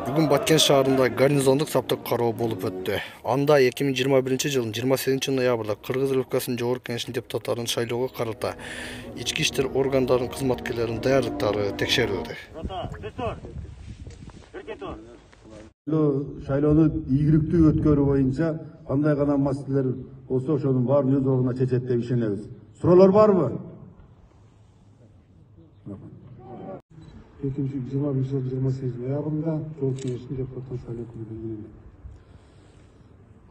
Бүгүн Баткен шаарында гарнизондук саптык кароо болуп өттү. Анда 2021-жылдын 28-ноябрда Кыргыз Республикасынын Жогорку Кеңешинин депутаттарын шайлоого карата ички иштер органдарынын кызматкерлеринин даярдыктары текшерилди. Шайлоону ийгиликтүү өткөрүү боюнча кандай гана маселелер болсо ошонун баарын өз ордуна чечет деп ишенебиз. Суроолор барбы? 2021-28 ноябрында Жогорку Кеңештин депутаттарын шайлоо күнү белгиленген.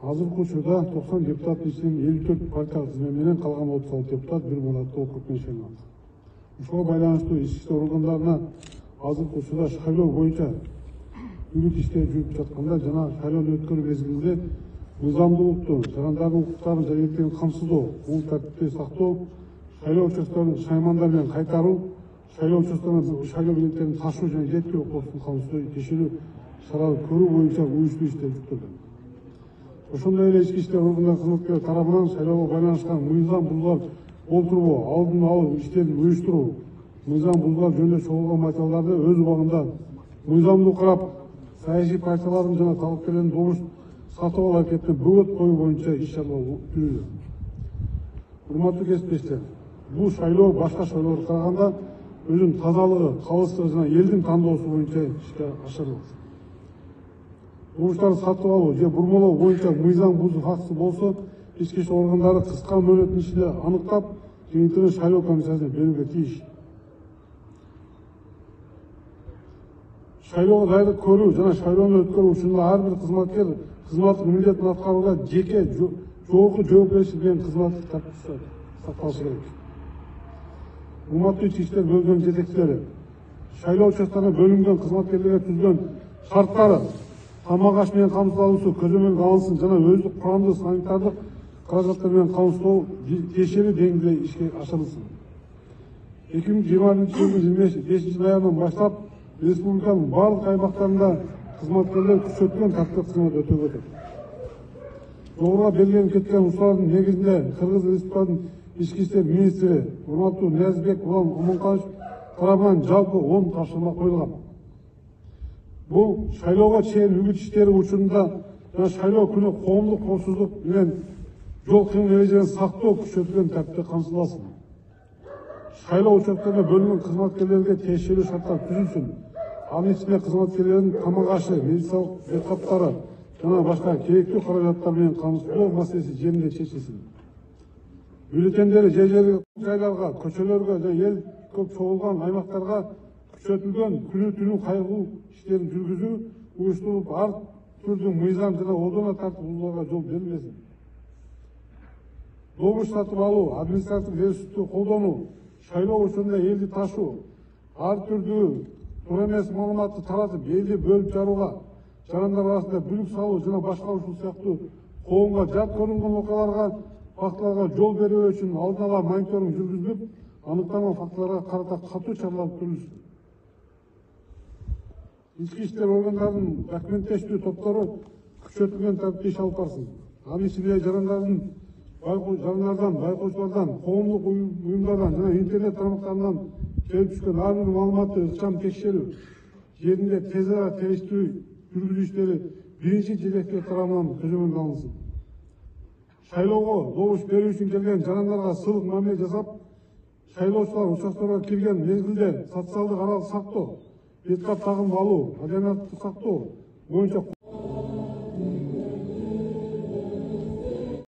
Азыркы учурда 90 депутаттын ичинен 54 партия кызматы менен калган 36 депутат бир мандаттуу округдон шайланат. Ушуга байланыштуу ички иштер органдарына азыркы учурда шайлоо боюнча үгүт иштери жүрүп жатканда жана шайлоону өткөрүү мезгилинде мыйзамдуулукту, жарандардын укуктарын жана эркиндигин камсыздоо, ул тартипти сактоо, шайлоо участкаларын шаймандар менен кайтаруу, шайлоо участкаларына шайлоо бюллетенин ташуу жана жеткирүү кодексин камсыздоо текшерүү чараларын көрүү боюнча уюштуу иштер жүргүзүлдү. Ошондой эле ички иштер органдарынын кызматкерлери тарабынан шайлоого байланышкан мыйзам бузуулар болтурбоо, алдын алуу иштерин уюштуруу, мыйзам бузуулар жөнүндө чогулган материалдарды өз убагында мыйзамдуу карап, саясий партиялардын жана талапкерлердин добуш сатып алуу аракетине бөгөт коюу боюнча иш-чаралар жүрүүдө. Урматтуу кесиптештер, бул шайлоо башка шайлоолорго караганда өзүнүн тазалыгы, калыстыгы жана элдин тандоосу боюнча ишке ашырылат. Добуштарды сатып алуу же бурмалоо боюнча мыйзам бузуу фактысы болсо, ички иштер органдары кыска мөөнөттүн ичинде аныктап, жыйынтыгын шайлоо комиссиясына берүүгө тийиш. Шайлоого даярдык көрүү жана шайлоону өткөрүү учурунда ар бир кызматкер кызматтык милдетин аткарууда жеке жогорку жоопкерчилик менен кызматтык тартипти сакталышы керек. Урматтуу ички иштер бөлүмүнүн жетекчилери, шайлоо участкаларына бөлүнгөн кызматкерлерге түзүлгөн шарттары тамак аш менен камсыздалуусу көзөмөлгө алынсын жана өздүк курамдуу санитардык каражаттар менен камсыздоо тиешелүү деңгээлде ишке ашырылсын. 2021-жылдын 25-ноябрынан баштап республиканын барлык аймактарында кызматкерлер күчөтүлгөн тартипте кызмат өтөгө өтөт. Жогоруда белгиленип кеткен учурлардын негизинде Кыргыз Республикасынын ички иштер министри урматтуу Ниязбек Улан Омонканович тарабынан жалпы 10 тапшырма коюлган. Бул шайлоого чейин үгүт иштери учурунда жана шайлоо күнү коомдук коопсуздук менен жол кыймыл эрежелерин сактоо күчөтүлгөн тартипте камсыздалсын. Шайлоо участкаларына бөлүнгөн кызматкерлерге тиешелүү шарттар түзүлсүн. Анын ичинде кызматкерлердин тамак ашы, медициналык жеткаптары жана башка керектүү каражаттар менен камсыздоо маселеси жеринде чечилсин. Бюллетендери жайларга, көчөлөргө жана эл көп чогулган аймактарга күчөтүлгөн күнү-түнү кайгылуу иштерин жүргүзүү уюштуруп, ар түрдүү мыйзам жана одона тартип бузууларга жол берилбесин. Добуш сатып алуу, административдик ресурсту колдонуу, шайлоо учурунда элди ташуу, ар түрдүү туура эмес маалыматты таратып, элди бөлүп жарууга, жарандар арасында бүлүк салуу жана башка ушул сыяктуу коомго жат көрүнгөн окуяларга, фактыларга жол берүү үчүн алдын ала мониторинг жүргүзүлүп, аныкталган фактыларга карата катуу чаралар көрүлсүн. Ички иштер органдарынын документтештүү топтору күчөтүлгөн тартипте иш алып барсын. Анын ичинде жарандардан, байкоочулардан, коомдук уюмдардан жана интернет тармактарынан келип түшкөн ар бир маалыматты ыкчам текшерүү, жеринде тез арада териштирүү жүргүзүү иштери биринчи жетекчилер тарабынан көзөмөлгө алынсын. Шайлоого добуш берүү үчүн келген жарандарга сылык мамиле жасап, шайлоочулар участкаларга кирген мезгилде социалдык аралык сактоо, беткап тагынып алуу, ординаттык сактоо боюнча